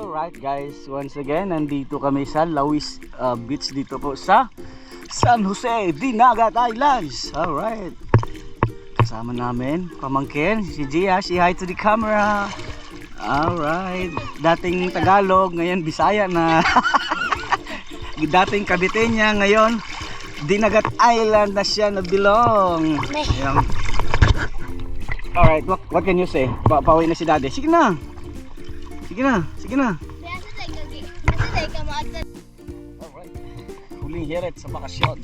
Alright guys, once again, nandito kami sa Lawis Beach dito po sa San Jose, Dinagat Islands. Alright, kasama namin pamangkin, si Gia, say hi to the camera. Alright, dating Tagalog, ngayon Bisaya na. Dating Caviteña, ngayon Dinagat Island na siya nabilong. Ayan. Alright, what can you say? Pauwi na si Daddy. Sige na. Sige na, sige na. Alright, huling hirit sa bakasyon.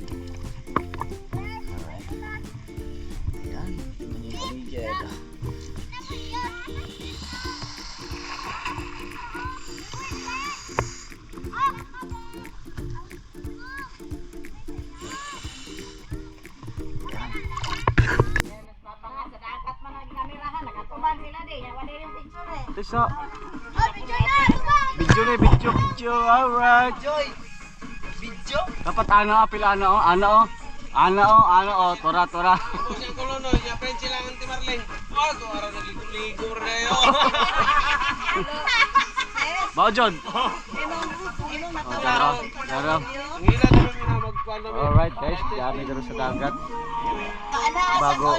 Alright. Ayan, tingnan niyo yung paligid. Ito sa video. Alright. Video? Dapat ano, pila ano, tora. Yung kolono, yung friend sila ng Timarleng. Oh, ito araw nagligo na yun. Bao John. Daraw. Ang hila naman yung magkwano. Alright guys, dami dito sa dagat. Bago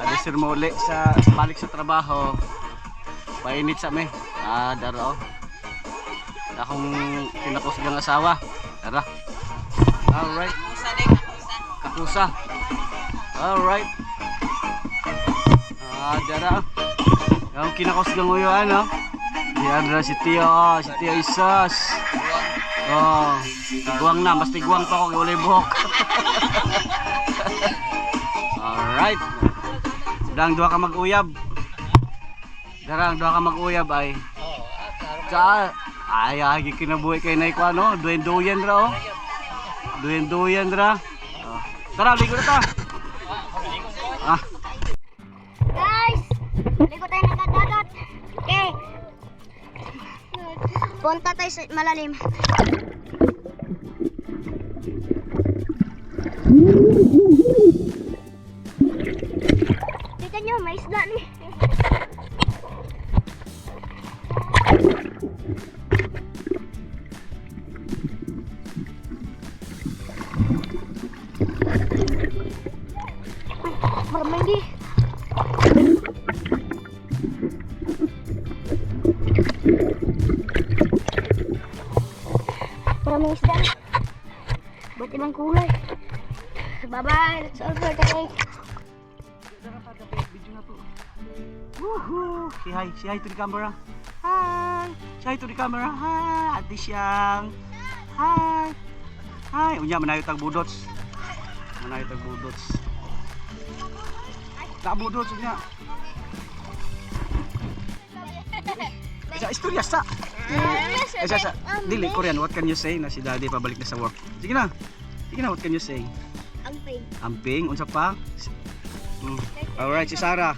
alisir mo uli sa balik sa trabaho. Painit sa me. Daraw. Akong kinakos ng asawa. Dara. Alright. Kakusa. Alright. Dara. Yung kinakos ng uyo ano. Diyan si Tio Isas. Oh, tiguang na, mas tiguang pa ako kay buhok. Alright. Dang duha ka mag-uyab. Darang duha ka mag-uyab ay. Ay kinabuhi kay nay ko ano, duyen ra oh. Duyen ra. Tara, ligo na ta. Guys, ligo tayo ng dagat. Okay. Punta tayo sa malalim. Tingnan nyo, may isda ni. Maraming di. Maraming isda. Ba't ibang kulay? Bye-bye. Let's all for today. Woohoo! Say hi to the camera. Hi! Say hi to the camera. Hi! Ate Siyang. Hi! Hi! Unya, manayo tag budots. Budots, unya. Sa istorya sa. Sa. Dili, Korean, what can you say? Na si Daddy pabalik na sa work. Sige na, what can you say? Amping, unsa pa? Alright, si Sarah.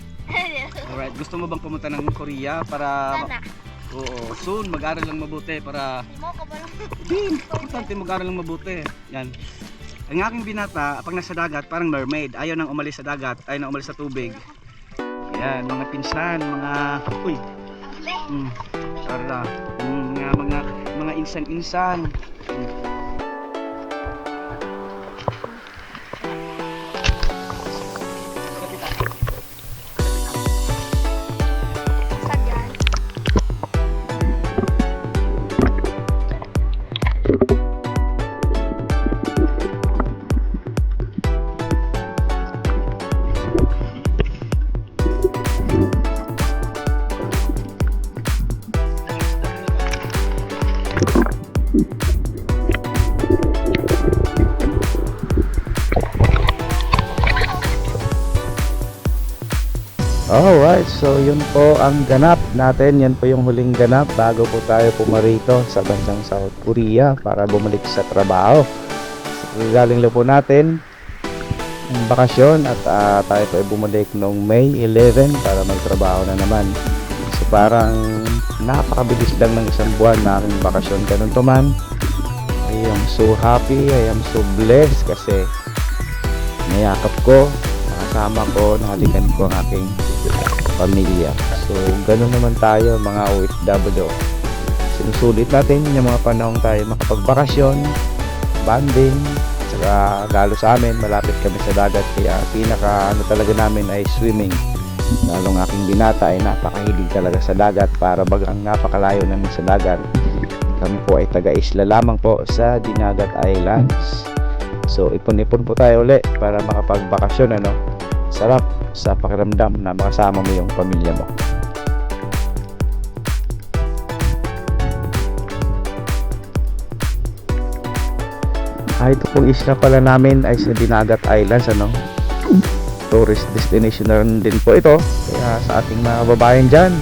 Alright, gusto mo bang pumunta ng Korea para... Oo, soon, mag-aral lang mabuti para... Hindi, importante mag-aral lang mabuti. Yan. Ang aking binata, pag nasa dagat, parang mermaid. Ayaw nang umalis sa dagat, ayaw nang umalis sa tubig. Yan, mga pinsan, mga... Uy! Sarah. Mga insan-insan. Alright, so yun po ang ganap natin. Yan po yung huling ganap bago po tayo pumarito sa bansang South Korea para bumalik sa trabaho. So, galing lang po natin ang bakasyon at tayo po ay bumalik noong May 11 para magtrabaho na naman. So parang napakabilis lang ng isang buwan na aking bakasyon. Ganun to man. I am so happy, I am so blessed kasi nayakap ko, nakasama ko, nahalikan ko ang aking pamilya. So, ganun naman tayo mga OFW. Sinusulit natin yung mga panahon tayo makapagbakasyon, bonding, saka lalo sa amin, malapit kami sa dagat, kaya pinaka ano talaga namin ay swimming. Lalong aking binata ay napakahilig talaga sa dagat, para bagang napakalayo namin sa dagat. Kami po ay taga-isla lamang po sa Dinagat Islands. So ipon-ipon po tayo uli para makapagbakasyon, ano. Sarap sa pakiramdam na makasama mo yung pamilya mo. Ito pong isla pala namin ay sa Dinagat Islands, ano. Tourist destination na rin din po ito, kaya sa ating mga babayan dyan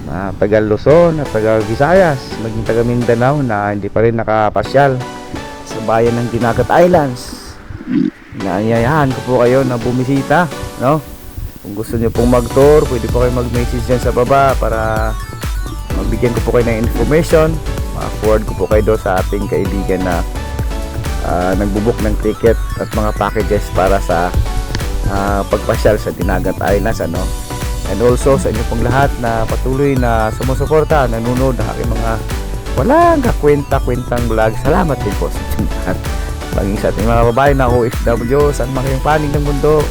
na taga Luzon at taga Visayas, maging taga Mindanao na hindi pa rin nakapasyal sa bayan ng Dinagat Islands, naanyayahan ko po kayo na bumisita, no? Kung gusto nyo pong mag-tour, pwede po kayo mag-message dyan sa baba para mabigyan ko po kayo ng information. Ma-forward ko po kayo doon sa ating kaibigan na nagbubook ng ticket at mga packages para sa pagpasyal sa Dinagat Islands, ano. And also sa inyo pong lahat na patuloy na sumusuporta, nanonood ng aking mga walang kakwenta-kwentang vlog. Salamat din po sa inyong lahat. Maging sa ating mga babae na OFW, saan man kayong panig ng mundo,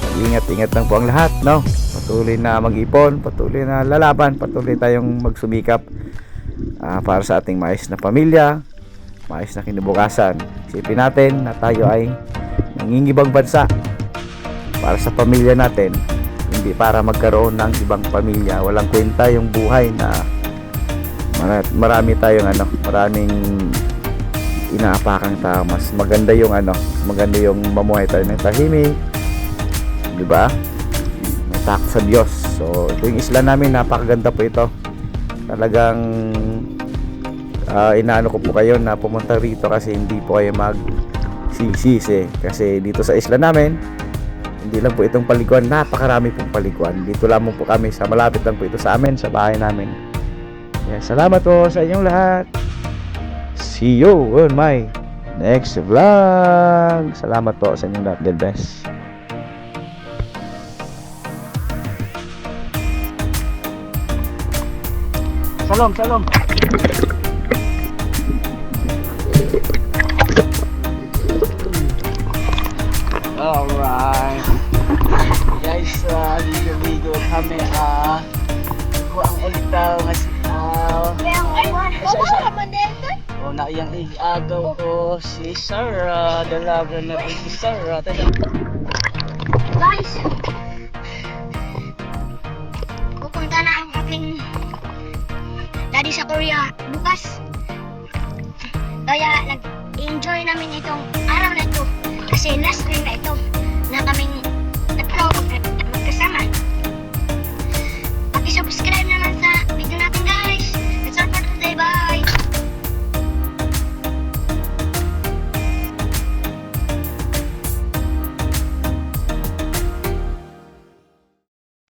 mag-ingat-ingat lang po ang lahat, no? Patuloy na mag-ipon, patuloy na lalaban, patuloy tayong magsumikap para sa ating maayos na pamilya, maayos na kinabukasan. Isipin natin na tayo ay nangingibang bansa para sa pamilya natin, hindi para magkaroon ng ibang pamilya. Walang kwenta yung buhay na marami tayong maraming inaapakang tao. Mas maganda yung maganda yung mamuhay tayo ng tahimik, di ba? May takot sa Diyos. So ito yung isla namin, napakaganda po ito. Talagang inaano ko po kayo na pumunta rito kasi hindi po kayo magsisisi, kasi dito sa isla namin hindi lang po itong paliguan, napakarami pong paliguan. Dito lamang po kami, sa malapit lang po ito sa amin, sa bahay namin. Yes, salamat po sa inyong lahat. See you on my next vlog. Salamat po sa inyong lahat. God bless. Salom, salom. Alright. Guys, ligo-ligo kami. Ko ang ulitaw nga si oh, na iyang agaw ko si Sarah, dalaga na rin si Sarah. Guys, pupunta na ang aking daddy sa Korea bukas. Kaya nag-enjoy namin itong araw na ito kasi last week